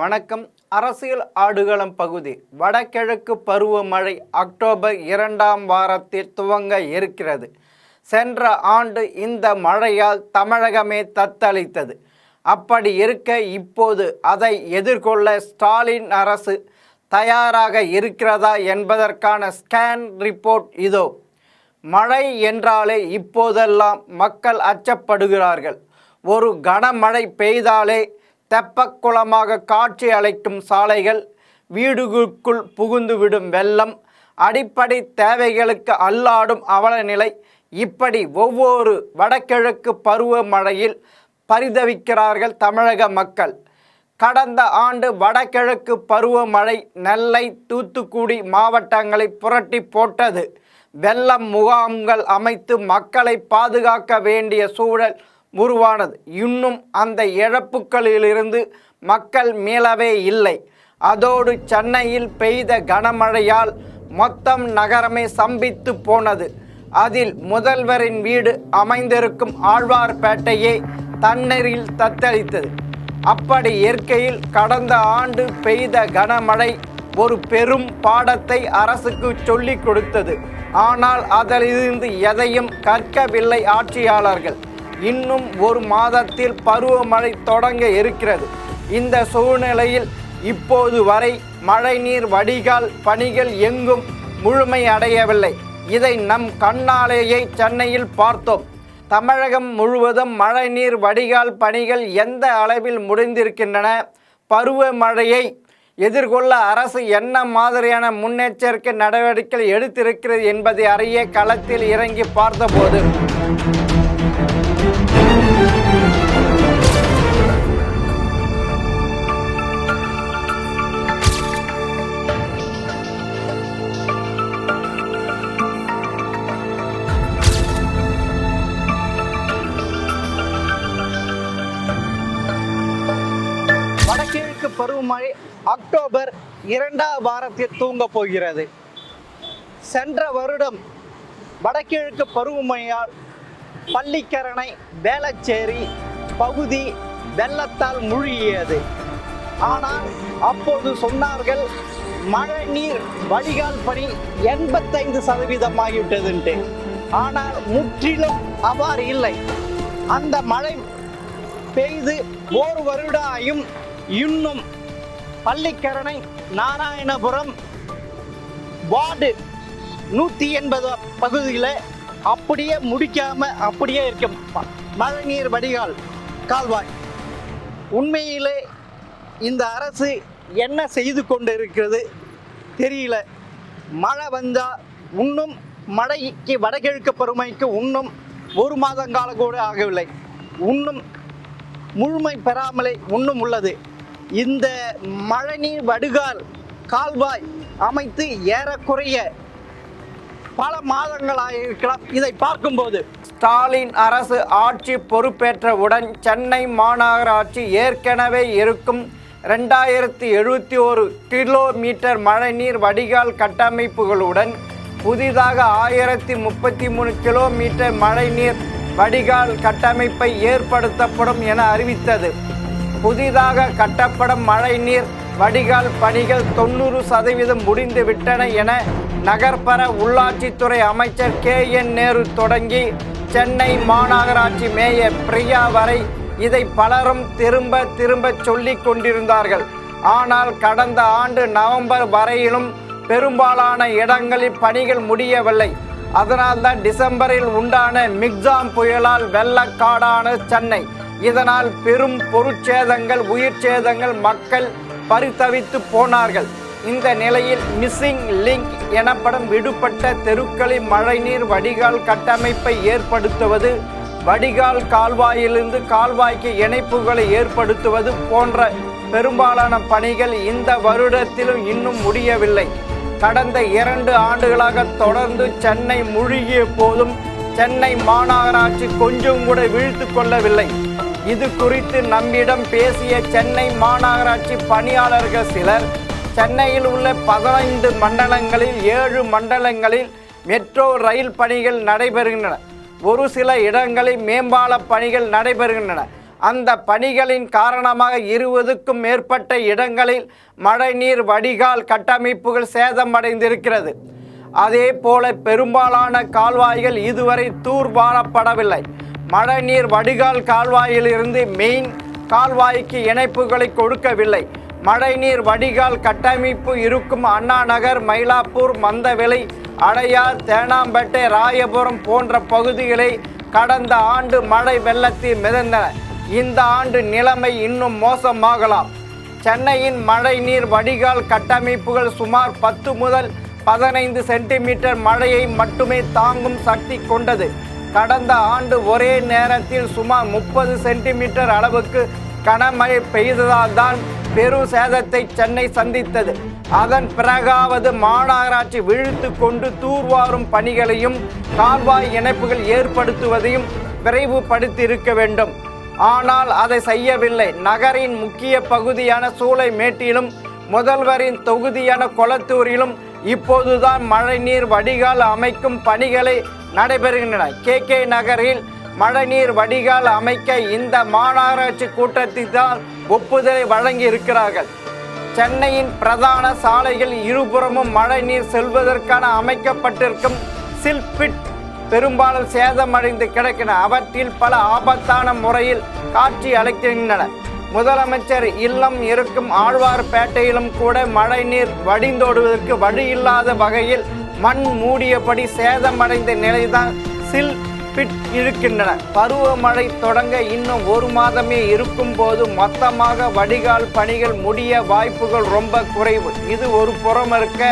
வணக்கம். அரசியல் ஆடுகளம் பகுதி. வடகிழக்கு பருவமழை அக்டோபர் 2ஆம் வாரத்தில் துவங்க இருக்கிறது. சென்ற ஆண்டு இந்த மழையால் தமிழகமே தத்தளித்தது. அப்படி இருக்க இப்போது அதை எதிர்கொள்ள ஸ்டாலின் அரசு தயாராக இருக்கிறதா என்பதற்கான ஸ்கேன் ரிப்போர்ட் இதோ. மழை என்றாலே இப்போதெல்லாம் மக்கள் அச்சப்படுகிறார்கள். ஒரு கனமழை பெய்தாலே தெப்பக்குளமாக காட்சி அளிக்கும் சாலைகள், வீடுகளுக்குள் புகுந்துவிடும் வெள்ளம், அடிப்படை தேவைகளுக்கு அல்லாடும் அவலநிலை, இப்படி ஒவ்வொரு வடகிழக்கு பருவமழையில் பரிதவிக்கிறார்கள் தமிழக மக்கள். கடந்த ஆண்டு வடகிழக்கு பருவமழை நெல்லை, தூத்துக்குடி மாவட்டங்களை புரட்டி போட்டது. வெள்ளம் முகாம்கள் அமைத்து மக்களை பாதுகாக்க வேண்டிய சூழல் உருவானது. இன்னும் அந்த இழப்புகளிலிருந்து மக்கள் மீளவே இல்லை. அதோடு சென்னையில் பெய்த கனமழையால் மொத்தம் நகரமே சம்பித்து போனது. அதில் முதல்வரின் வீடு அமைந்திருக்கும் ஆழ்வார்பேட்டையே தண்ணீரில் தத்தளித்தது. அப்படி இருக்கையில் கடந்த ஆண்டு பெய்த கனமழை ஒரு பெரும் பாடத்தை அரசுக்கு சொல்லிக் கொடுத்தது. ஆனால் அதிலிருந்து எதையும் கற்கவில்லை ஆட்சியாளர்கள். இன்னும் ஒரு மாதத்தில் பருவமழை தொடங்க இருக்கிறது. இந்த சூழ்நிலையில் இப்போது வரை மழைநீர் வடிகால் பணிகள் எங்கும் முழுமையடையவில்லை. இதை நம் கண்ணாலேயே சென்னையில் பார்த்தோம். தமிழகம் முழுவதும் மழைநீர் வடிகால் பணிகள் எந்த அளவில் முடிந்திருக்கின்றன? பருவமழையை எதிர்கொள்ள அரசு என்ன மாதிரியான முன்னெச்சரிக்கை நடவடிக்கைகள் எடுத்திருக்கிறது என்பதை அறிய களத்தில் இறங்கி பார்த்தபோது வடகிழக்கு பருவமழை அக்டோபர் 2ஆம் வாரத்தில் தூங்க போகிறது. சென்ற வருடம் வடகிழக்கு பருவமழையால் பள்ளிக்கரணை, வேளச்சேரி பகுதி வெள்ளத்தால் மூழ்கியது. ஆனால் அப்போது சொன்னார்கள் மழைநீர் வடிகால் பணி 85% ஆகிவிட்டதுன்ட்டு. ஆனால் முற்றிலும் அவ்வாறு இல்லை. அந்த மழை பெய்து ஒரு வருடம் இன்னும் பள்ளிக்கரணை, நாராயணபுரம் வார்டு 180 பகுதியில் அப்படியே முடிக்காம அப்படியே இருக்கும் மழைநீர் வடிகால் கால்வாய். உண்மையிலே இந்த அரசு என்ன செய்து கொண்டு இருக்கிறது தெரியல. மழை வந்தால் இன்னும் மழைக்கு வடகிழக்கு பருவமழைக்கு இன்னும் ஒரு மாதங்கால கூட ஆகவில்லை. இன்னும் முழுமை பெறாமலே இன்னும் உள்ளது. இந்த மழைநீர் வடிகால் கால்வாய் அமைத்து ஏறக்குறைய பல மாதங்களாக இருக்கலாம். இதை பார்க்கும்போது ஸ்டாலின் அரசு ஆட்சி பொறுப்பேற்றவுடன் சென்னை மாநகராட்சி ஏற்கனவே இருக்கும் 2071 கிலோமீட்டர் மழைநீர் வடிகால் கட்டமைப்புகளுடன் புதிதாக 1033 கிலோமீட்டர் மழைநீர் வடிகால் கட்டமைப்பை ஏற்படுத்தப்படும் என அறிவித்தது. புதிதாக கட்டப்படும் மழைநீர் வடிகால் பணிகள் 90% முடிந்துவிட்டன என நகர்ப்புற உள்ளாட்சித்துறை அமைச்சர் KN நேரு தொடங்கி சென்னை மாநகராட்சி மேயர் பிரியா வரை இதை பலரும் திரும்ப சொல்லிக் கொண்டிருந்தார்கள். ஆனால் கடந்த ஆண்டு நவம்பர் வரையிலும் பெரும்பாலான இடங்களில் பணிகள் முடியவில்லை. அதனால்தான் டிசம்பரில் உண்டான மிக்ஜாம் புயலால் வெள்ளக்காடான சென்னை. இதனால் பெரும் பொருட்சேதங்கள், உயிர் சேதங்கள், மக்கள் பரிதவித்து போனார்கள். இந்த நிலையில் மிஸ்ஸிங் லிங்க் எனப்படும் விடுபட்ட தெருக்களில் மழைநீர் வடிகால் கட்டமைப்பை ஏற்படுத்துவது, வடிகால் கால்வாயிலிருந்து கால்வாய்க்கு இணைப்புகளை ஏற்படுத்துவது போன்ற பெரும்பாலான பணிகள் இந்த வருடத்திலும் இன்னும் முடியவில்லை. கடந்த 2 ஆண்டுகளாக தொடர்ந்து சென்னை மூழ்கிய போதும் சென்னை மாநகராட்சி கொஞ்சம் கூட விழித்து கொள்ளவில்லை. இது குறித்து நம்மிடம் பேசிய சென்னை மாநகராட்சி பணியாளர்கள் சிலர், சென்னையில் உள்ள 15 மண்டலங்களில் 7 மண்டலங்களில் மெட்ரோ ரயில் பணிகள் நடைபெறுகின்றன. ஒரு சில இடங்களில் மேம்பால பணிகள் நடைபெறுகின்றன. அந்த பணிகளின் காரணமாக 20க்கும் மேற்பட்ட இடங்களில் மழைநீர் வடிகால் கட்டமைப்புகள் சேதமடைந்திருக்கிறது. அதே போல பெரும்பாலான கால்வாய்கள் இதுவரை தூர்வாரப்படவில்லை. மழைநீர் வடிகால் கால்வாயிலிருந்து மெயின் கால்வாய்க்கு இணைப்புகளை கொடுக்கவில்லை. மழைநீர் வடிகால் கட்டமைப்பு இருக்கும் அண்ணா நகர், மயிலாப்பூர், மந்தவெளி, அடையார், தேனாம்பேட்டை, ராயபுரம் போன்ற பகுதிகளை கடந்த ஆண்டு மழை வெள்ளத்தில் மிதந்தன. இந்த ஆண்டு நிலைமை இன்னும் மோசமாகலாம். சென்னையின் மழைநீர் வடிகால் கட்டமைப்புகள் சுமார் 10 முதல் 15 சென்டிமீட்டர் மழையை மட்டுமே தாங்கும் சக்தி கொண்டது. கடந்த ஆண்டு ஒரே நேரத்தில் சுமார் 30 சென்டிமீட்டர் அளவுக்கு கனமழை பெய்ததால் தான் பெரும் சேதத்தை சென்னை சந்தித்தது. அதன் பிறகாவது மாநகராட்சி விழித்து கொண்டு தூர்வாரும் பணிகளையும் கால்வாய் இணைப்புகள் ஏற்படுத்துவதையும் விரைவுபடுத்தியிருக்க வேண்டும். ஆனால் அதை செய்யவில்லை. நகரின் முக்கிய பகுதியான சூளைமேட்டிலும் முதல்வரின் தொகுதியான கொளத்தூரிலும் இப்போதுதான் மழைநீர் வடிகால் அமைக்கும் பணிகளை நடைபெறுகின்றன. கே நகரில் மழைநீர் வடிகால் அமைக்க இந்த மாநகராட்சி கூட்டத்தில் தான் ஒப்புதலை வழங்கி இருக்கிறார்கள். சென்னையின் பிரதான சாலைகள் இருபுறமும் மழைநீர் செல்வதற்கான அமைக்கப்பட்டிருக்கும் சில்பிட் பெரும்பாலும் சேதமடைந்து கிடக்கின்றன. அவற்றில் பல ஆபத்தான முறையில் காட்சி அளிக்கின்றன. முதலமைச்சர் இல்லம் இருக்கும் ஆழ்வார்பேட்டையிலும் கூட மழைநீர் வடிந்தோடுவதற்கு வழியில்லாத வகையில் மண் மூடியபடி சேதமடைந்த நிலைதான் சில்பிட் இருக்கின்றன. பருவமழை தொடங்க இன்னும் 1 மாதமே இருக்கும் போது மொத்தமாக வடிகால் பணிகள் முடிய வாய்ப்புகள் ரொம்ப குறைவு. இது ஒரு புறம் இருக்க,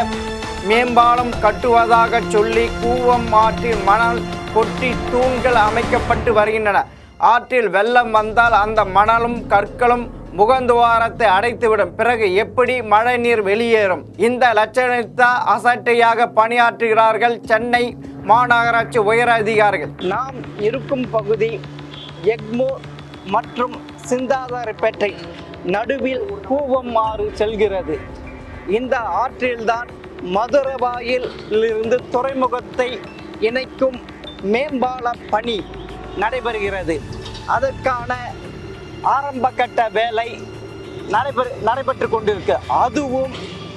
மேம்பாலம் கட்டுவதாக சொல்லி கூவம் ஆற்றில் மணல் கொட்டி தூண்கள் அமைக்கப்பட்டு வருகின்றன. ஆற்றில் வெள்ளம் வந்தால் அந்த மணலும் கற்களும் முகந்துவாரத்தை அடைத்துவிடும். பிறகு எப்படி மழை நீர் வெளியேறும்? இந்த லட்சணத்தை அசட்டையாக பணியாற்றுகிறார்கள் சென்னை மாநகராட்சி உயர் அதிகாரிகள். நாம் இருக்கும் பகுதி எக்மோர் மற்றும் சிந்தாதாரப்பேட்டை நடுவில் கூவம் ஆறு செல்கிறது. இந்த ஆற்றில்தான் மதுரவாயிலிருந்து துறைமுகத்தை இணைக்கும் மேம்பால பணி நடைபெறுகிறது. அதற்கான ஆரம்ப கட்ட வேலை நடைபெற்று கொண்டிருக்கு. அதுவும்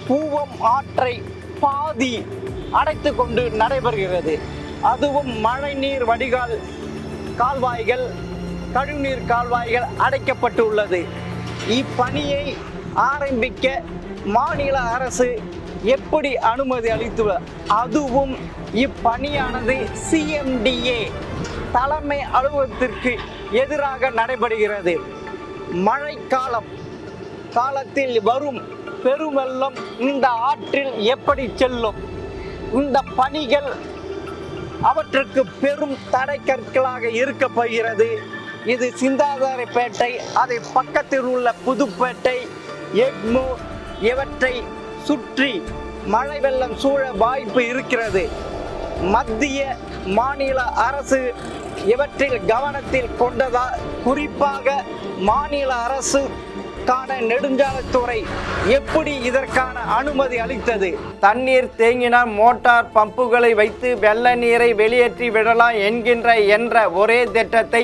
கூவம் ஆற்றை பாதி அடைத்து கொண்டு நடைபெறுகிறது. அதுவும் மழைநீர் வடிகால் கால்வாய்கள், கழிவுநீர் கால்வாய்கள் அடைக்கப்பட்டுள்ளது. இப்பணியை ஆரம்பிக்க மாநில அரசு எப்படி அனுமதி அளித்துள்ள? அதுவும் இப்பணியானது CMDA தலைமை அலுவலகத்திற்கு எதிராக நடைபெறுகிறது. காலத்தில் வரும் பெருவெள்ளம் இந்த ஆற்றில் எப்படி செல்லும்? இந்த பணிகள் அவற்றுக்கு பெரும் தடை கற்களாக இருக்கப்போகிறது. இது சிந்தாதாரப்பேட்டை, அதை பக்கத்தில் உள்ள புதுப்பேட்டை, எக்மோர் இவற்றை சுற்றி மழை வெள்ளம் சூழ வாய்ப்பு இருக்கிறது. மத்திய மாநில அரசு இவற்றில் கவனத்தில் கொண்டதா? குறிப்பாக மாநில அரசுக்கான நெடுஞ்சாலைத்துறை எப்படி இதற்கான அனுமதி அளித்தது? தண்ணீர் தேங்கினால் மோட்டார் பம்புகளை வைத்து வெள்ள நீரை வெளியேற்றி விடலாம் என்ற ஒரே திட்டத்தை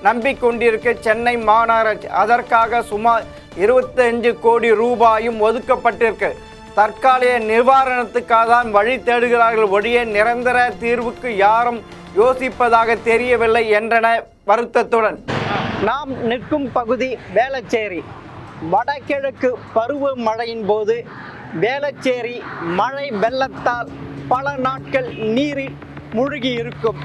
நம்பிக்கொண்டிருக்க சென்னை மாநகராட்சி. அதற்காக சுமார் 25 கோடி ரூபாயும் ஒதுக்கப்பட்டிருக்கு. தற்காலிக நிவாரணத்துக்காக தான் வழி தேடுகிறார்கள் ஒழிய நிரந்தர தீர்வுக்கு யாரும் யோசிப்பதாக தெரியவில்லை என்றன வருத்தத்துடன். நாம் நிற்கும் பகுதி வேளச்சேரி. வடகிழக்கு பருவமழையின் போது வேளச்சேரி மழை வெள்ளத்தால் பல நாட்கள் நீரில் மூழ்கி இருக்கும்.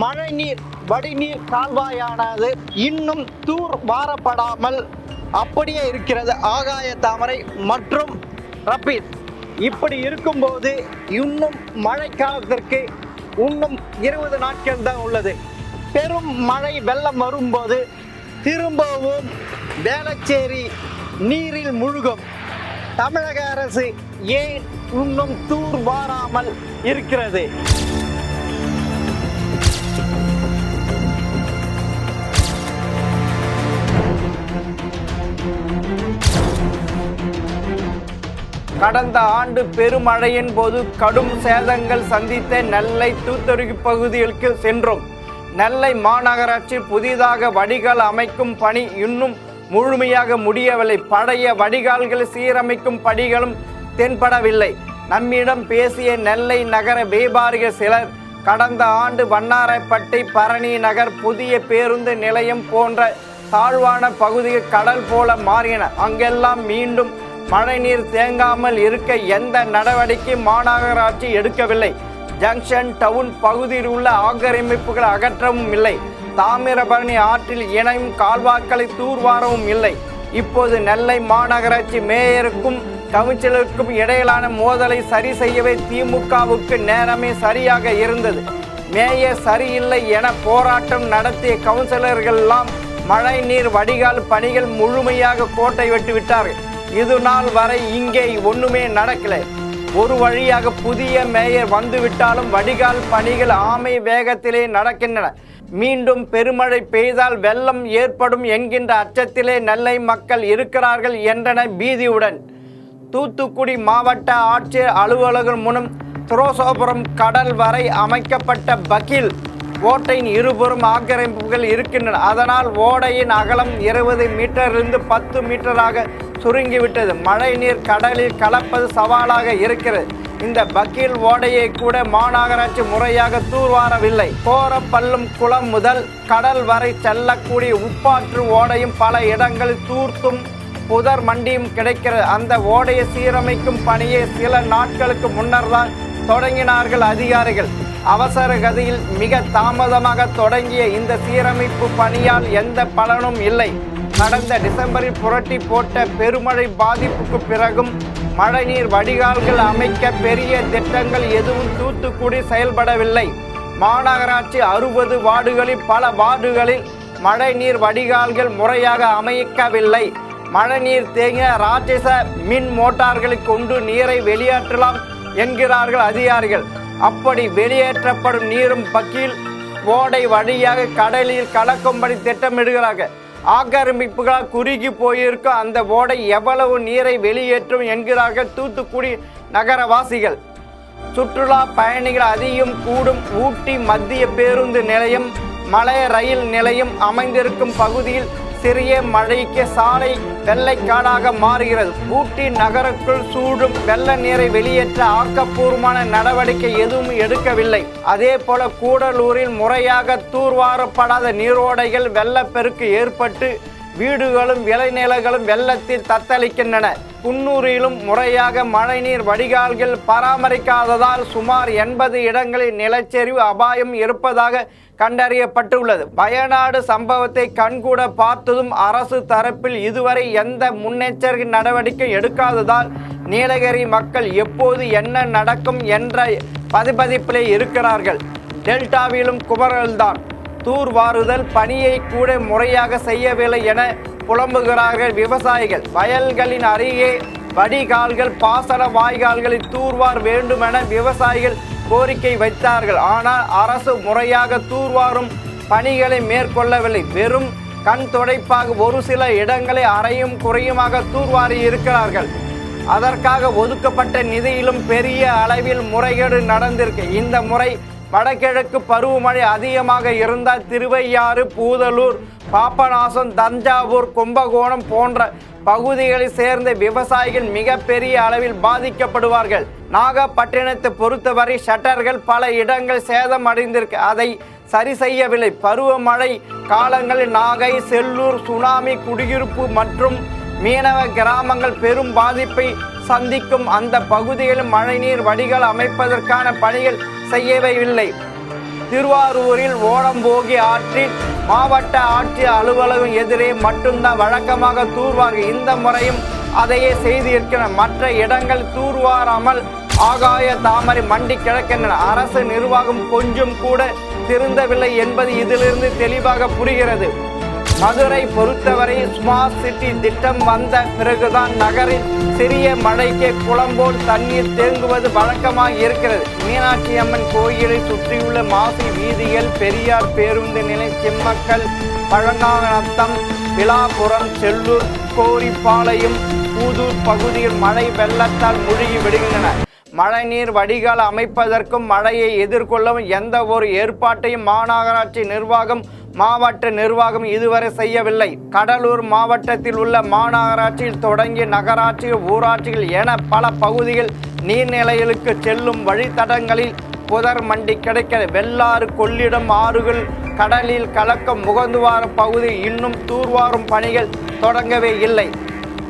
மழைநீர் வடிநீர் கால்வாயானது இன்னும் தூர் வாரப்படாமல் அப்படியே இருக்கிறது. ஆகாய தாமரை மற்றும் ரப்பீஸ் இப்படி இருக்கும்போது இன்னும் மழைக்காலத்திற்கு இன்னும் 20 நாட்கள் தான் உள்ளது. பெரும் மழை வெள்ளம் வரும்போது திரும்பவும் வேளச்சேரி நீரில் முழுகும். தமிழக அரசு ஏன் இன்னும் தூர் வாராமல் இருக்கிறது? கடந்த ஆண்டு பெருமழையின் போது கடும் சேதங்கள் சந்தித்த நெல்லை, தூத்துக்குடி பகுதிகளுக்கு சென்றோம். நெல்லை மாநகராட்சி புதிதாக வடிகால் அமைக்கும் பணி இன்னும் முழுமையாக முடியவில்லை. பழைய வடிகால்களை சீரமைக்கும் பணிகளும் தென்படவில்லை. நம்மிடம் பேசிய நெல்லை நகர வியாபாரிகள் சிலர் கடந்த ஆண்டு வண்ணாரப்பட்டி, பரணி நகர், புதிய பேருந்து நிலையம் போன்ற தாழ்வான பகுதிகள் கடல் போல மாறின. அங்கெல்லாம் மீண்டும் மழைநீர் தேங்காமல் இருக்க எந்த நடவடிக்கை மாநகராட்சி எடுக்கவில்லை. ஜங்ஷன் டவுன் பகுதியில் உள்ள ஆக்கிரமிப்புகள் அகற்றவும் இல்லை. தாமிரபரணி ஆற்றில் இணையும் கால்வாய்களை தூர்வாரவும் இல்லை. இப்போது நெல்லை மாநகராட்சி மேயருக்கும் கவுன்சிலருக்கும் இடையிலான மோதலை சரி செய்யவே திமுகவுக்கு நேரமே சரியாக இருந்தது. மேயர் சரியில்லை என போராட்டம் நடத்திய கவுன்சிலர்கள்லாம் மழை நீர் வடிகால் பணிகள் முழுமையாக கோட்டை விட்டு விட்டார்கள். இது நாள் வரை இங்கே ஒண்ணுமே நடக்கல. ஒரு வழியாக புதிய மேயர் வந்துவிட்டாலும் வடிகால் பணிகள் ஆமை வேகத்திலே நடக்கின்றன. மீண்டும் பெருமழை பெய்தால் வெள்ளம் ஏற்படும் என்கின்ற அச்சத்திலே நெல்லை மக்கள் இருக்கிறார்கள் என்றன பீதியுடன். தூத்துக்குடி மாவட்ட ஆட்சியர் அலுவலகம் முன் துரோசோபுரம் கடல் வரை அமைக்கப்பட்ட பக்கீல் ஓட்டையின் இருபுறம் ஆக்கிரமிப்புகள் இருக்கின்றன. அதனால் ஓடையின் அகலம் 20 மீட்டரிலிருந்து 10 மீட்டராக சுருங்கிவிட்டது. மழை நீர் கடலில் கலப்பது சவாலாக இருக்கிறது. இந்த பக்கீல் ஓடையை கூட மாநகராட்சி முறையாக தூர்வாரவில்லை. கோரப்பள்ளும் குளம் முதல் கடல் வரை செல்லக்கூடிய உப்பாற்று ஓடையும் பல இடங்களில் தூர்த்தும் புதர் மண்டியும் கிடைக்கிறது. அந்த ஓடையை சீரமைக்கும் பணியை சில நாட்களுக்கு முன்னர் தான் தொடங்கினார்கள் அதிகாரிகள். அவசர கதியில் மிக தாமதமாக தொடங்கிய இந்த சீரமைப்பு பணியால் எந்த பலனும் இல்லை. கடந்த டிசம்பரில் புரட்டி போட்ட பெருமழை பாதிப்புக்கு பிறகும் மழைநீர் வடிகால்கள் அமைக்க பெரிய திட்டங்கள் எதுவும் தூத்துக்குடி செயல்படவில்லை. மாநகராட்சி 60 வார்டுகளில் பல வார்டுகளில் மழைநீர் வடிகால்கள் முறையாக அமைக்கவில்லை. மழைநீர் தேங்கிய ராட்சச மின் மோட்டார்களை கொண்டு நீரை வெளியேற்றலாம் என்கிறார்கள் அதிகாரிகள். அப்படி வெளியேற்றப்படும் நீரும் பக்கீல் ஓடை வழியாக கடலில் கலக்கும்படி திட்டமிடுகிறார்கள். ஆக்கிரமிப்புகளால் குறுகி போயிருக்கும் அந்த ஓடை எவ்வளவு நீரை வெளியேற்றும் என்கிறார்கள் தூத்துக்குடி நகரவாசிகள். சுற்றுலா பயணிகள் அதிகம் கூடும் ஊட்டி மத்திய பேருந்து நிலையம், மலைய ரயில் நிலையம் அமைந்திருக்கும் பகுதியில் சிறிய மழைக்கு சாலை வெள்ளைக்காடாக மாறுகிறது. ஊட்டி நகருக்குள் சூடும் வெள்ள நீரை வெளியேற்ற ஆக்கப்பூர்வமான நடவடிக்கை எதுவும் எடுக்கவில்லை. அதே போல கூடலூரில் முறையாக தூர்வாரப்படாத நீரோடைகள் வெள்ளப்பெருக்கு ஏற்பட்டு வீடுகளும் விளைநிலங்களும் வெள்ளத்தில் தத்தளிக்கின்றன. குன்னூரிலும் முறையாக மழைநீர் வடிகால்கள் பராமரிக்காததால் சுமார் 80 இடங்களில் நிலச்சரிவு அபாயம் இருப்பதாக கண்டறியப்பட்டுள்ளது. வயநாடு சம்பவத்தை கண்கூட பார்த்ததும் அரசு தரப்பில் இதுவரை எந்த முன்னெச்சரிக்கை நடவடிக்கை எடுக்காததால் நீலகிரி மக்கள் எப்போது என்ன நடக்கும் என்ற பதிப்பதிப்பிலே இருக்கிறார்கள். டெல்டாவிலும் குமரல்தான். தூர்வாறுதல் பணியை கூட முறையாக செய்யவில்லை என புலம்புகிறார்கள் விவசாயிகள். வயல்களின் அருகே வடிகால்கள், பாசன வாய்க்கால்களில் தூர்வார் வேண்டுமென விவசாயிகள் கோரிக்கை வைத்தார்கள். ஆனால் அரசு முறையாக தூர்வாரும் பணிகளை மேற்கொள்ளவில்லை. வெறும் கண் துடைப்பாக ஒரு சில இடங்களை அறையும் குறையுமாக தூர்வாரி இருக்கிறார்கள். அதற்காக ஒதுக்கப்பட்ட நிதியிலும் பெரிய அளவில் முறைகேடு நடந்திருக்கு. இந்த முறை வடகிழக்கு பருவமழை அதிகமாக இருந்தால் திருவையாறு, பூதலூர், பாபநாசம், தஞ்சாவூர், கும்பகோணம் போன்ற பகுதிகளை சேர்ந்த விவசாயிகள் மிகப்பெரிய அளவில் பாதிக்கப்படுவார்கள். நாகப்பட்டினத்தை பொறுத்தவரை ஷட்டர்கள் பல இடங்கள் சேதம் அடைந்திருக்கு. அதை சரி செய்யவில்லை. பருவமழை காலங்களில் நாகை, செல்லூர், சுனாமி குடியிருப்பு மற்றும் மீனவ கிராமங்கள் பெரும் பாதிப்பை சந்திக்கும். அந்த பகுதிகளில் மழைநீர் வடிகால் அமைப்பதற்கான பணிகள் செய்யவே இல்லை. திருவாரூரில் ஓடம்போகி ஆற்றில் மாவட்ட ஆட்சியர் அலுவலகம் எதிரே மட்டும்தான் வழக்கமாக தூர்வார்கள். இந்த முறையும் அதையே செய்து இருக்கிறார். மற்ற இடங்கள் தூர்வாராமல் ஆகாய தாமரை மண்டி கிடக்கின்றன. அரசு நிர்வாகம் கொஞ்சம் கூட திருந்தவில்லை என்பது இதிலிருந்து தெளிவாக புரிகிறது. மதுரை பொறுத்தவரை ஸ்மார்ட் சிட்டி திட்டம் வந்த பிறகுதான் நகரில் சிறிய மழைக்கு குளம்போல் தண்ணீர் தேங்குவது வழக்கமாக இருக்கிறது. மீனாட்சி அம்மன் கோயிலை சுற்றியுள்ள மாசி வீதிகள், பெரியார் பேருந்து நிலை, செம்மக்கல், பழங்காநத்தம், விழாபுரம், செல்லூர், கோரிப்பாளையம், பூதூர் பகுதியில் மழை வெள்ளத்தால் முழுகி விடுகின்றன. மழைநீர் வடிகால் அமைப்பதற்கும் மழையை எதிர்கொள்ளவும் எந்த ஒரு ஏற்பாட்டையும் மாநகராட்சி நிர்வாகம் மாவட்ட நிர்வாகம் இதுவரை செய்யவில்லை. கடலூர் மாவட்டத்தில் உள்ள மாநகராட்சியில் தொடங்கி நகராட்சிகள் ஊராட்சிகள் என பல பகுதிகள் நீர்நிலைகளுக்கு செல்லும் வழித்தடங்களில் புதர் மண்டி கிடைக்க வெள்ளாறு கொள்ளிடம் ஆறுகள் கடலில் கலக்கும் முகந்துவார பகுதி இன்னும் தூர்வாரும் பணிகள் தொடங்கவே இல்லை.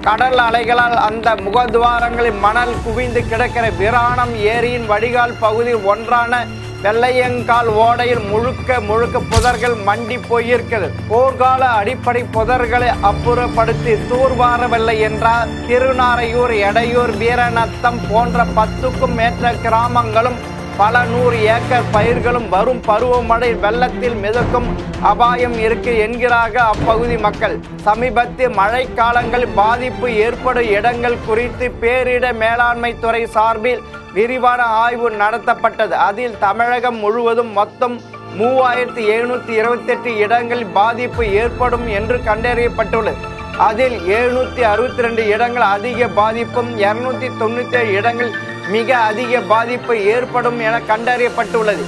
கடல் அலைகளால் அந்த முகத்துவாரங்களில் மணல் குவிந்து கிடக்கிற விராணம் ஏரியின் வடிகால் பகுதி ஒன்றான வெள்ளையங்கால் ஓடையில் முழுக்க புதர்கள் மண்டி போயிருக்கிறது. போர்க்கால அடிப்படை புதர்களை அப்புறப்படுத்தி தூர்வாரவில்லை என்றால் திருநாரையூர், எடையூர், வீரநத்தம் போன்ற 10க்கும் மேற்பட்ட கிராமங்களும் பல 100 ஏக்கர் பயிர்களும் வரும் பருவமழை வெள்ளத்தில் மிதக்கும் அபாயம் இருக்கு என்கிறார்கள் அப்பகுதி மக்கள். சமீபத்திய மழை காலங்களில் பாதிப்பு ஏற்படும் இடங்கள் குறித்து பேரிட மேலாண்மை துறை சார்பில் விரிவான ஆய்வு நடத்தப்பட்டது. அதில் தமிழகம் முழுவதும் மொத்தம் 3728 இடங்களில் பாதிப்பு ஏற்படும் என்று கண்டறியப்பட்டுள்ளது. அதில் 762 இடங்கள் அதிக பாதிப்பும் 297 இடங்கள் மிக அதிக பாதிப்பு ஏற்படும் என கண்டறியப்பட்டுள்ளது.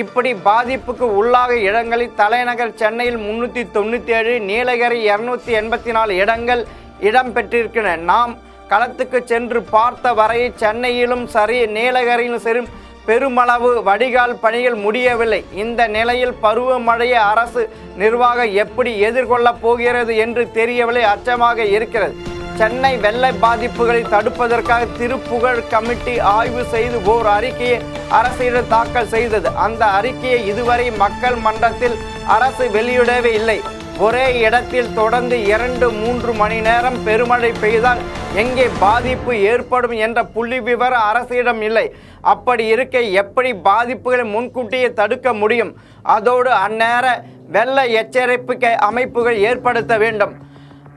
இப்படி பாதிப்புக்கு உள்ளாக இடங்களில் தலைநகர் சென்னையில் 397, நீலகிரி 284 இடங்கள் இடம்பெற்றிருக்கின்றன. நாம் களத்துக்கு சென்று பார்த்த வரை சென்னையிலும் சரி நீலகிரியிலும் சரி பெருமளவு வடிகால் பணிகள் முடியவில்லை. இந்த நிலையில் பருவமழையை அரசு நிர்வாகம் எப்படி எதிர்கொள்ளப் போகிறது என்று தெரியவில்லை, அச்சமாக இருக்கிறது. சென்னை வெள்ள பாதிப்புகளை தடுப்பதற்காக திருப்புகழ் கமிட்டி ஆய்வு செய்து ஓர் அறிக்கையை அரசிடம் தாக்கல் செய்தது. அந்த அறிக்கையை இதுவரை மக்கள் மன்றத்தில் அரசு வெளியிடவே இல்லை. ஒரே இடத்தில் தொடர்ந்து 2-3 மணி நேரம் பெருமழை பெய்தால் எங்கே பாதிப்பு ஏற்படும் என்ற புள்ளி விவரம் அரசிடம் இல்லை. அப்படி இருக்க எப்படி பாதிப்புகளை முன்கூட்டியே தடுக்க முடியும்? அதோடு அந்நேர வெள்ள எச்சரிக்கை அமைப்புகள் ஏற்படுத்த வேண்டும்.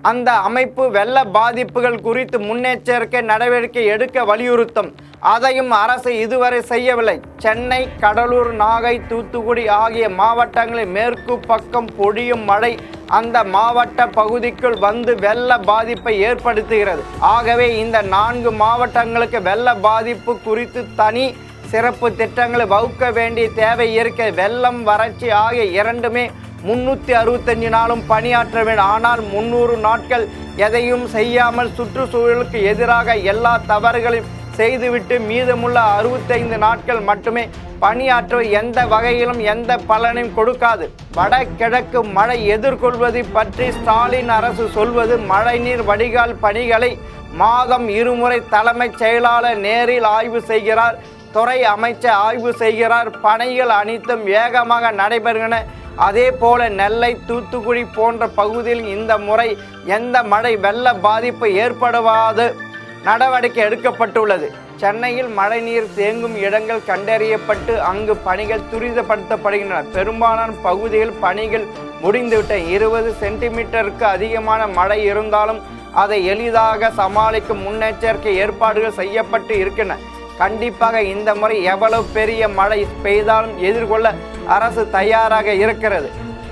அந்த அமைப்பு வெள்ள பாதிப்புகள் குறித்து முன்னெச்சரிக்கை நடவடிக்கை எடுக்க வலியுறுத்தும். அதையும் அரசு இதுவரை செய்யவில்லை. சென்னை, கடலூர், நாகை, தூத்துக்குடி ஆகிய மாவட்டங்களில் மேற்கு பக்கம் பொழியும் மழை அந்த மாவட்ட பகுதிக்குள் வந்து வெள்ள பாதிப்பை ஏற்படுத்துகிறது. ஆகவே இந்த 4 மாவட்டங்களுக்கு வெள்ள பாதிப்பு குறித்து தனி சிறப்பு திட்டங்களை வகுக்க வேண்டிய தேவை இருக்க. வெள்ளம், வறட்சி ஆகிய இரண்டுமே 365 நாளும் பணியாற்ற வேண்டும். ஆனால் 300 நாட்கள் எதையும் செய்யாமல் சுற்றுச்சூழலுக்கு எதிராக எல்லா தவறுகளையும் செய்துவிட்டு மீதமுள்ள 65 நாட்கள் மட்டுமே பணியாற்ற எந்த வகையிலும் எந்த பலனையும் கொடுக்காது. வடகிழக்கு மழை எதிர்கொள்வது பற்றி ஸ்டாலின் அரசு சொல்வது மழைநீர் வடிகால் பணிகளை மாதம் 2 முறை தலைமைச் செயலாளர் நேரில் ஆய்வு செய்கிறார், துறை அமைச்சர் ஆய்வு செய்கிறார். பணிகள் அனைத்தும் வேகமாக நடைபெறுகின்றன. அதே போல நெல்லை, தூத்துக்குடி போன்ற பகுதியில் இந்த முறை எந்த மழை வெள்ள பாதிப்பு ஏற்படுவாது நடவடிக்கை எடுக்கப்பட்டுள்ளது. சென்னையில் மழைநீர் தேங்கும் இடங்கள் கண்டறியப்பட்டு அங்கு பணிகள் துரிதப்படுத்தப்படுகின்றன. பெரும்பாலான பகுதிகள் பணிகள் முடிந்துவிட்ட 20 சென்டிமீட்டருக்கு அதிகமான மழை இருந்தாலும் அதை எளிதாக சமாளிக்கும் முன்னெச்சரிக்கை ஏற்பாடுகள் செய்யப்பட்டு இருக்கின்றன. கண்டிப்பாக இந்த முறை எவ்வளவு பெரிய மழை பெய்தாலும் எதிர்கொள்ள அரசு தயாராக இருக்கிறது.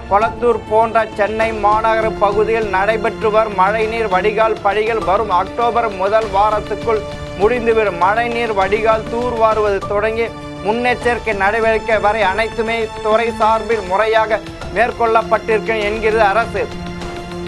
கொளத்தூர் போன்ற சென்னை மாநகர பகுதியில் நடைபெற்று வரும் மழைநீர் வடிகால் பணிகள் வரும் அக்டோபர் முதல் வாரத்துக்குள் முடிந்துவிடும். மழைநீர் வடிகால் தூர்வாருவது தொடங்கி முன்னெச்சரிக்கை நடவடிக்கை வரை அனைத்துமே துறை சார்பில் முறையாக மேற்கொள்ளப்பட்டிருக்கும் என்கிறது அரசு.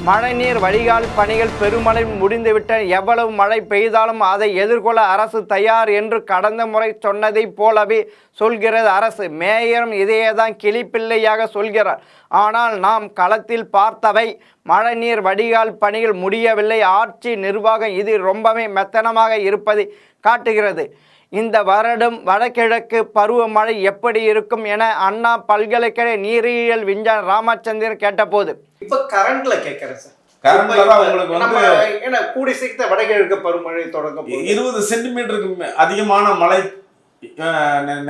மழைநீர் வடிகால் பணிகள் பெருமழை முடிந்துவிட்ட எவ்வளவு மழை பெய்தாலும் அதை எதிர்கொள்ள அரசு தயார் என்று கடந்த முறை சொன்னதை போலவே சொல்கிறது அரசு. மேயரும் இதையேதான் கிளிப்பிள்ளையாக சொல்கிறார். ஆனால் நாம் களத்தில் பார்த்தவை மழைநீர் வடிகால் பணிகள் முடியவில்லை. ஆட்சி நிர்வாகம் இது ரொம்பவே மெத்தனமாக இருப்பதை காட்டுகிறது. இந்த வருடம் வடகிழக்கு பருவமழை எப்படி இருக்கும் என அண்ணா பல்கலைக்கழக நீரியல் விஞ்ஞான ராமச்சந்திரன் கேட்டபோது இப்ப கரண்ட்ல கேட்கறேன் சார். கரண்ட்ல தான் உங்களுக்கு வந்து கூடி சீக்கிரம் வடகிழக்கு பருவமழை தொடங்க 20 சென்டிமீட்டருக்கு அதிகமான மழை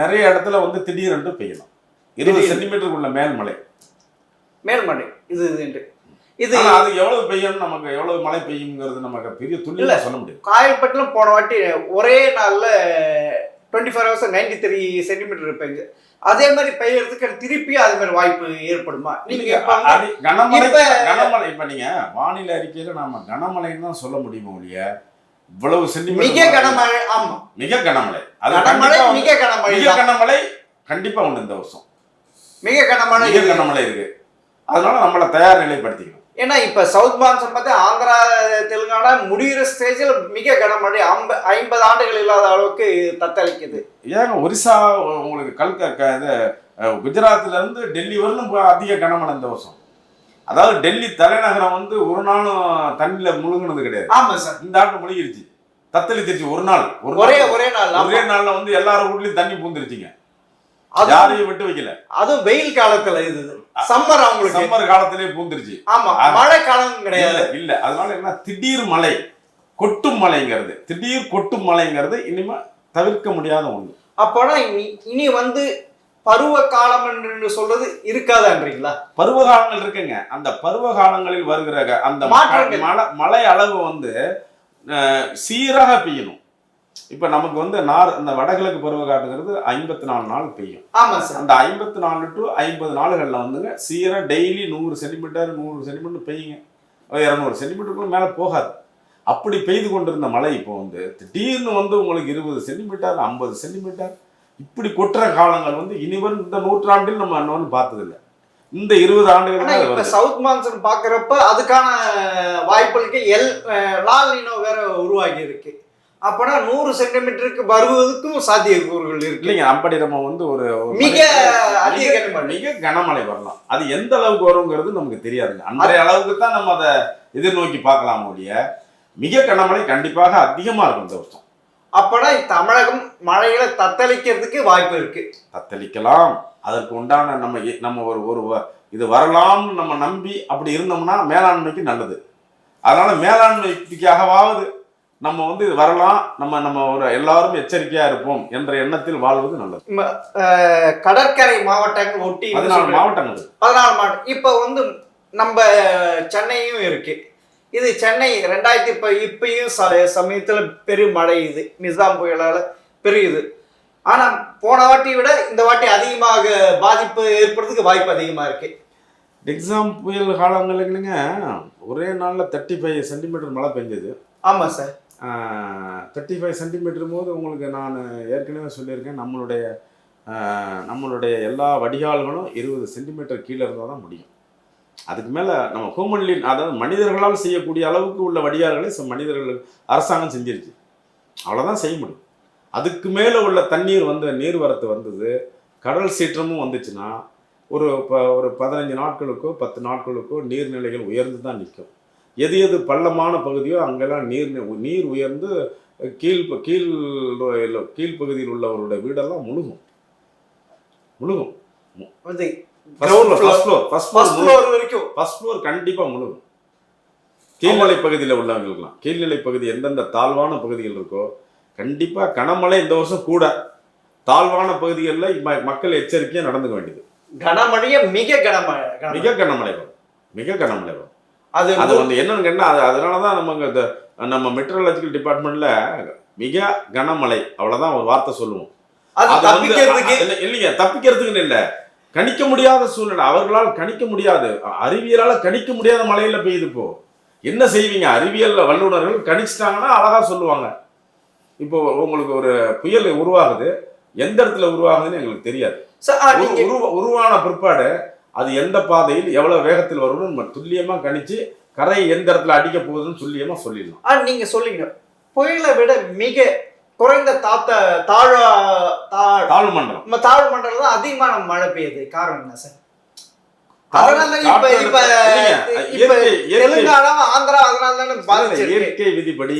நிறைய இடத்துல வந்து திடீரென்று பெய்யலாம். 20 சென்டிமீட்டருக்குள்ள மேல்மழை இது அது எவ்வளவு பெய்யும், நமக்கு எவ்வளவு மழை பெய்யுங்கிறது நமக்கு பெரிய துல்லியமா சொல்ல முடியும். காயல்பட்டிலும் போன வாட்டி ஒரே நாள்ல 24 hours 93 சென்டிமீட்டர் பெய்யுது. அதே மாதிரி பெய்யறதுக்கு திருப்பி அதே மாதிரி வாய்ப்பு ஏற்படுமா? நீங்க கனமழை இப்ப நீங்க வானிலை அறிக்கையில நாம கனமழைன்னு தான் சொல்ல முடியுமோ ஒழிய இவ்வளவு மிக சென்டிமீட்டர் கனமழை. ஆமா, மிக கனமழை. அது கனமழை, கண்டிப்பா மிக கனமழை மிக தான். கனமழை கண்டிப்பா உண்டு இந்த வருஷம். மிக கனமழை மிக கனமழை இருக்கு. அதனால நம்மளை தயார் நிலைப்படுத்திக்கணும். ஏன்னா இப்ப சவுத் மான்சூன் பார்த்து ஆந்திரா தெலுங்கானா முடிகிற ஸ்டேஜில் மிக கனமழை 50 ஆண்டுகள் இல்லாத அளவுக்கு தத்தளிக்குது. ஏங்க ஒரிசா உங்களுக்கு இது குஜராத்ல இருந்து டெல்லி வரலும் அதிக கனமழை இந்த வருஷம். அதாவது டெல்லி தலைநகரம் வந்து ஒரு நாளும் தண்ணியில முழுங்கினது கிடையாது. ஆமா சார், இந்த ஆண்டு முழுகிருச்சு, தத்தளிச்சிருச்சு. ஒரு நாள் ஒரே நாள்ல வந்து எல்லாரும் வீட்லயும் தண்ணி பூந்துருச்சுங்க. யாரையும் விட்டு வைக்கல. அதுவும் வெயில் காலத்துல இது சம்மர், அவங்களுக்கு சம்மர் காலத்திலேயே பூந்துருச்சு. ஆமா, மழை காலம் கிடையாது. இல்ல அதனால என்ன, திடீர் மழை, கொட்டும் மழைங்கிறது, திடீர் கொட்டும் மழைங்கிறது இனிமே தவிர்க்க முடியாத ஒண்ணு. அப்போனா இனி வந்து பருவ காலம் என்று சொல்றது இருக்காதுன்றீங்களா? பருவ காலங்கள் இருக்குங்க. அந்த பருவ காலங்களில் வருகிற அந்த மழை அளவு வந்து சீராக பெய்யணும். இப்ப நமக்கு வந்து அந்த வடகிழக்கு பருவ காட்டுங்கிறது 54 நாள் பெய்யும். ஆமா சார். அந்த 54 to 50 நாளுகள்ல வந்துங்க சீரா டெய்லி 100 சென்டிமீட்டர் 100 சென்டிமீட்டர் பெய்யுங்க. 200 சென்டிமீட்டருக்குள்ள மேல போகாது. அப்படி பெய்து கொண்டிருந்த மழை இப்போ வந்து திடீர்னு வந்து உங்களுக்கு 20 சென்டிமீட்டர் 50 சென்டிமீட்டர் இப்படி கொட்டுற காலங்கள் வந்து இனிவரும் இந்த நூற்றாண்டில் நம்ம இன்னொன்று பார்த்ததில்லை. இந்த 20 ஆண்டுகள் இப்ப சவுத் மான்சூன் பாக்குறப்ப அதுக்கான வாய்ப்புகளுக்கு லால் நீனோ வேற உருவாகி இருக்கு. அப்பனா 100 சென்டிமீட்டருக்கு வருவதற்கும் சாத்தியக்கூறுகள் இருக்கு. இல்லைங்க, அப்படி நம்ம வந்து ஒரு மிக கனமழை வரலாம். அது எந்த அளவுக்கு வருங்கிறது நமக்கு தெரியாதுங்க. அன்றைய அளவுக்கு தான் நம்ம அதை எதிர்நோக்கி பார்க்கலாம் ஒழிய மிக கனமழை கண்டிப்பாக அதிகமா இருக்கும் இந்த வருஷம். அப்பனா தமிழகம் மழைகளை தத்தளிக்கிறதுக்கு வாய்ப்பு இருக்கு. தத்தளிக்கலாம். அதற்கு உண்டான நம்ம ஒரு இது வரலாம்னு நம்ம நம்பி அப்படி இருந்தோம்னா மேலாண்மைக்கு நல்லது. அதனால மேலாண்மைக்காகவாவது நம்ம வந்து வரலாம், நம்ம ஒரு எல்லாரும் எச்சரிக்கையா இருப்போம் என்ற எண்ணத்தில் வாழ்வது நல்லது. கடற்கரை மாவட்டங்கள் ஒட்டி 14 மாவட்டங்கள். இப்ப வந்து நம்ம சென்னையும் இருக்கு. இது சென்னை 2000 இப்பயும் சமயத்துல பெரும் மழை, இது நிசாம் புயலால பெருகுது. ஆனா போன வாட்டியை விட இந்த வாட்டி அதிகமாக பாதிப்பு ஏற்படுறதுக்கு வாய்ப்பு அதிகமா இருக்கு. நிசாம் புயல் காலங்களுக்குங்க ஒரே நாள்ல 35 சென்டிமீட்டர் மழை பெஞ்சது. ஆமா சார். 35 சென்டிமீட்டர் போது உங்களுக்கு நான் ஏற்கனவே சொல்லியிருக்கேன், நம்மளுடைய எல்லா வடிகால்களும் 20 சென்டிமீட்டர் கீழே இருந்தால் தான் முடியும். அதுக்கு மேலே நம்ம ஹியூமன்லி, அதாவது மனிதர்களால் செய்யக்கூடிய அளவுக்கு உள்ள வடிகால்களை மனிதர்கள் அரசாங்கம் செஞ்சிருச்சு. அவ்வளோதான் செய்ய முடியும். அதுக்கு மேலே உள்ள தண்ணீர் நீர்வரத்து வந்தது, கடல் சீற்றமும் வந்துச்சுன்னா ஒரு 15 நாட்களுக்கோ 10 நாட்களுக்கோ நீர்நிலைகள் உயர்ந்து தான் நிற்கும். எது பள்ளமான பகுதியோ அங்கெல்லாம் நீர் உயர்ந்து கீழ்ப்பகுதியில் உள்ளவருடைய வீடெல்லாம் முழுகும். ஃபர்ஸ்ட் ஃப்ளோர் கண்டிப்பா முழுகும். கீழ்நிலை பகுதியில் உள்ளவங்களுக்குலாம், கீழ்நிலை பகுதி எந்தெந்த தாழ்வான பகுதிகள் இருக்கோ கண்டிப்பா கனமழை இந்த வருஷம் கூட. தாழ்வான பகுதிகளில் மக்கள் எச்சரிக்கையா நடந்துக்க வேண்டியது. கனமழையே மிக கனமழை வரும். அது வந்து என்னன்னு கேட்டா அதனாலதான் நம்ம மெட்ரோலாஜிக்கல் டிபார்ட்மெண்ட்ல மிக கனமழை அவ்வளவுதான் ஒரு வார்த்தை சொல்லுவோம். இல்லைங்க, தப்பிக்கிறதுக்குன்னு இல்லை, கணிக்க முடியாத சூழ்நிலை. அவர்களால் கணிக்க முடியாது, அறிவியலால கணிக்க முடியாத மழையில பெய்யுது. இப்போ என்ன செய்வீங்க? அறிவியல் வல்லுநர்கள் கணிச்சிட்டாங்கன்னா அழகா சொல்லுவாங்க. இப்போ உங்களுக்கு ஒரு புயல் உருவாகுது, எந்த இடத்துல உருவாகுதுன்னு எங்களுக்கு தெரியாது. உருவான பிற்பாடு அது எந்த பாதையில் எவ்வளவு வேகத்தில் வரும்னு நம்ம துல்லியமா கணிச்சு கரை எந்த இடத்துல அடிக்க போகுதுன்னு துல்லியமா சொல்லிடலாம். நீங்க சொல்லிங்க புயலை விட மிக குறைந்த தாழ்வு மண்டலம் தான் அதிகமான மழை பெய்யுது. காரணம் என்ன சார்? இயற்கை விதிப்படி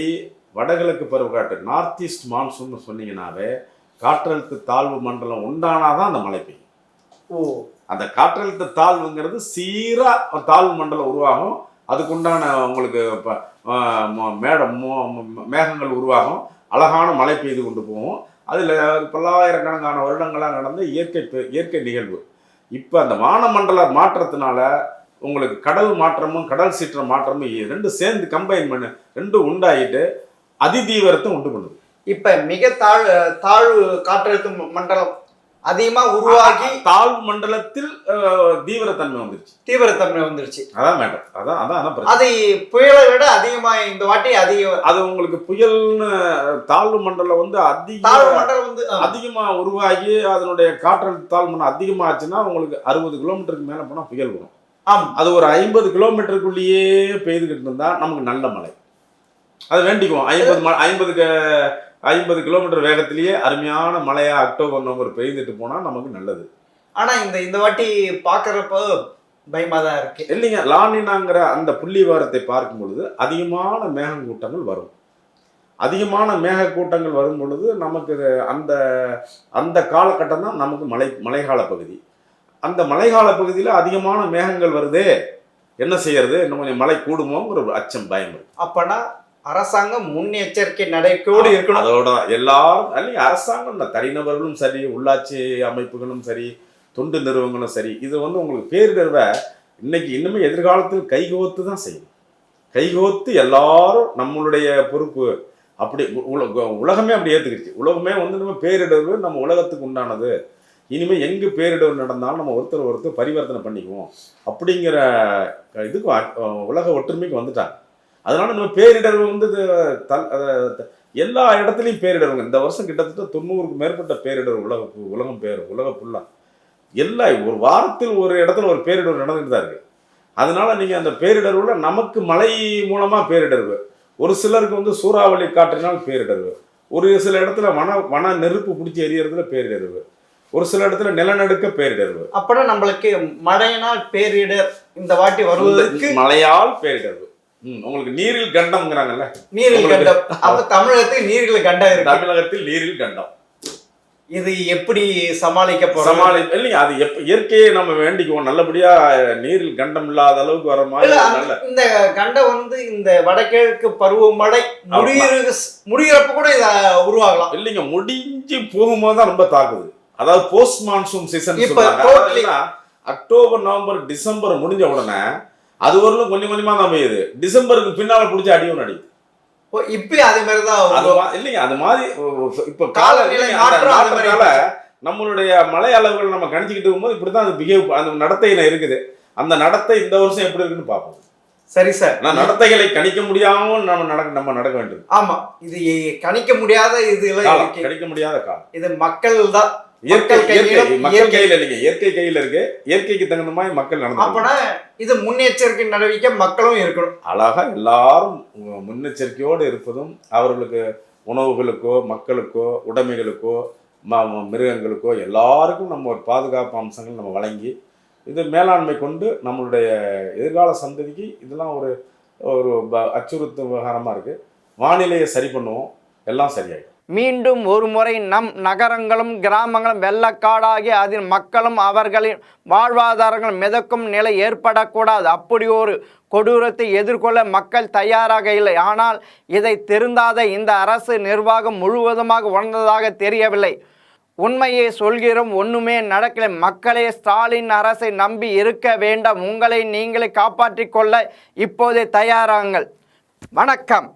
வடகிழக்கு பருவக்காற்று நார்த் ஈஸ்ட் மான்சூன் சொன்னீங்கன்னாவே காற்றழுத்த தாழ்வு மண்டலம் உண்டானாதான் அந்த மழை பெய்யும். அந்த காற்றழுத்த தாழ்வுங்கிறது சீரா தாழ்வு மண்டலம் உருவாகும். அதுக்குண்டான உங்களுக்கு மேகங்கள் உருவாகும், அழகான மழை பெய்து கொண்டு போகும். அதில் பல்லாயிரக்கணக்கான வருடங்களாக நடந்த இயற்கை நிகழ்வு. இப்போ அந்த வானமண்டல மாற்றத்தினால உங்களுக்கு கடல் மாற்றமும் கடல் சீற்ற மாற்றமும் ரெண்டு சேர்ந்து கம்பைன் பண்ணி ரெண்டும் உண்டாயிட்டு அதிதீவிரத்தை உண்டு பண்ணுது. இப்போ மிக தாழ்வு காற்றழுத்த மண்டலம் அதிகமா உருவாகி தாழ்வு மண்டலத்தில் தீவிரத்தன்மை வந்துருச்சு. அதான் மேடம். அதான் பிரச்சனை. அது புயலை விட அதிகமா இந்த வாட்டி அதிகம். அது உங்களுக்கு புயல்னு தாழ்வு மண்டலம் வந்து அதிகமா உருவாகி அதனுடைய காற்றழுத்த தாழ்வு மண்டலம் அதிகமா ஆச்சுன்னா உங்களுக்கு 60 கிலோமீட்டருக்கு மேல போனா புயல் வரும். அது ஒரு 50 கிலோமீட்டருக்குள்ளேயே பெய்துகிட்டு இருந்தா நமக்கு நல்ல மழை. அதை வேண்டிக்குவோம். 50 கிலோமீட்டர் வேகத்திலேயே அருமையான மழையா அக்டோபர் நவம்பர் பெய்துட்டு போனா நமக்கு நல்லது. ஆனா இந்த வாட்டி பாக்குறப்ப பயமா தான் இருக்கு. இல்லைங்க, லானினாங்கிற அந்த புள்ளி விவரத்தை பார்க்கும் பொழுது அதிகமான மேகக்கூட்டங்கள் வரும். அதிகமான மேகக்கூட்டங்கள் வரும் பொழுது நமக்கு அந்த காலகட்டம் தான் நமக்கு மழைக்கால பகுதி. அந்த மழைக்கால பகுதியில் அதிகமான மேகங்கள் வருதே, என்ன செய்யறது, இன்னும் கொஞ்சம் மழை கூடுமோங்கிற ஒரு அச்சம், பயம் இருக்கு. அப்பனா அரசாங்கம் முன்னெச்சரிக்கை நடக்கோடு இருக்கணும். அதோட எல்லாரும் அல்ல, அரசாங்கம் தனிநபர்களும் சரி, உள்ளாட்சி அமைப்புகளும் சரி, தொண்டு நிறுவனங்களும் சரி, இது வந்து உங்களுக்கு பேரிடர்வை இன்னைக்கு இன்னுமே எதிர்காலத்தில் கைகோத்து தான் செய்யும். கைகோத்து எல்லாரும் நம்மளுடைய பொறுப்பு அப்படி உலகமே அப்படி ஏற்றுக்கிடுச்சு. உலகமே வந்து நம்ம பேரிடர்வு நம்ம உலகத்துக்கு உண்டானது, இனிமேல் எங்கே பேரிடர் நடந்தாலும் நம்ம ஒருத்தர் பரிவர்த்தனை பண்ணிக்குவோம் அப்படிங்கிற இதுக்கு உலக ஒற்றுமைக்கு வந்துட்டாங்க. அதனால நம்ம பேரிடர்வு வந்து எல்லா இடத்துலையும் பேரிடருங்க. இந்த வருஷம் கிட்டத்தட்ட 90க்கு மேற்பட்ட பேரிடர் உலகம் ஃபுல்லாக எல்லா ஒரு வாரத்தில் ஒரு இடத்துல ஒரு பேரிடர் நடந்துட்டு தான் இருக்கு. அதனால நீங்கள் அந்த பேரிடர்வுல நமக்கு மழை மூலமாக பேரிடர்வு, ஒரு சிலருக்கு வந்து சூறாவளி காற்றினால் பேரிடர்வு, ஒரு சில இடத்துல வன நெருப்பு பிடிச்சி எரியறதுல பேரிடர்வு, ஒரு சில இடத்துல நிலநடுக்க பேரிடர்வு. அப்பனா நம்மளுக்கு மழையினால் பேரிடர் இந்த வாட்டி வருவதற்கு மழையால் பேரிடர்வு. உங்களுக்கு நீரில் கண்டம்ங்கிறாங்கல்ல, நீரில் கண்டம். அப்ப தமிழகத்தில் நீரில் கண்டம் இருக்கு. தமிழகத்தில் நீரில் கண்டம். இது எப்படி சமாளிக்க போறோம்? இல்லைங்க, அது இயற்கையை நம்ம வேண்டிக்குவோம் நல்லபடியா நீரில் கண்டம் இல்லாத அளவுக்கு வர மாதிரி. இந்த கண்டம் வந்து இந்த வடகிழக்கு பருவமழை முடிகிறப்ப கூட இத உருவாகலாம். இல்லைங்க, முடிஞ்சு போகும்போது தான் ரொம்ப தாக்குது. அதாவது post monsoon season. October November December முடிஞ்ச உடனே அது வரலும் கொஞ்சம் கொஞ்சமா தான் பெய்யுது. டிசம்பருக்கு பின்னால பிடிச்ச அடியும் அடிக்குது. இப்பயும் அதே மாதிரிதான் இல்லைங்க, அது மாதிரி இப்ப காலநிலை மாற்றத்தால நம்மளுடைய மழை அளவுகள் நம்ம கணிச்சுக்கிட்டு இருக்கும்போது இப்படிதான் அது பிஹேவ், அந்த நடத்தையில இருக்குது. அந்த நடத்தை இந்த வருஷம் எப்படி இருக்குன்னு பார்ப்போம். சரி சார், நடத்தைகளை கணிக்க முடியாம நம்ம நடக்க வேண்டியது. ஆமா, இது கணிக்க முடியாத கணிக்க முடியாத காலம். இது மக்கள் தான், மக்கள் கையில இல்லைங்க, இயற்கை கையில இருக்கு. இயற்கைக்கு தகுந்த மாதிரி மக்கள் நடந்து. அப்பனா இது முன்னெச்சரிக்கை நடவடிக்கை மக்களும் இருக்கணும். அழகா எல்லாரும் முன்னெச்சரிக்கையோடு இருப்பதும், அவர்களுக்கு உணவுகளுக்கோ மக்களுக்கோ உடைமைகளுக்கோ மிருகங்களுக்கோ எல்லாருக்கும் நம்ம ஒரு பாதுகாப்பு அம்சங்கள் நம்ம வழங்கி இது மேலாண்மை கொண்டு நம்மளுடைய எதிர்கால சந்ததிக்கு இதெல்லாம் ஒரு அச்சுறுத்தும் விவகாரமாக இருக்குது. வானிலையை சரி பண்ணுவோம், எல்லாம் சரியாயிடும். மீண்டும் ஒரு முறை நம் நகரங்களும் கிராமங்களும் வெள்ளக்காடாகி அதில் மக்களும் அவர்களின் வாழ்வாதாரங்கள் மிதக்கும் நிலை ஏற்படக்கூடாது. அப்படி ஒரு கொடூரத்தை எதிர்கொள்ள மக்கள் தயாராக இல்லை. ஆனால் இதை திருந்தாத இந்த அரசு நிர்வாகம் முழுவதுமாக உணர்ந்ததாக தெரியவில்லை. உண்மையை சொல்கிறோம், ஒன்றுமே நடக்கலை. மக்களே ஸ்டாலின் அரசை நம்பி இருக்க வேண்டாம். உங்களை நீங்களே காப்பாற்றிக் கொள்ள இப்போதே தயாராங்கள். வணக்கம்.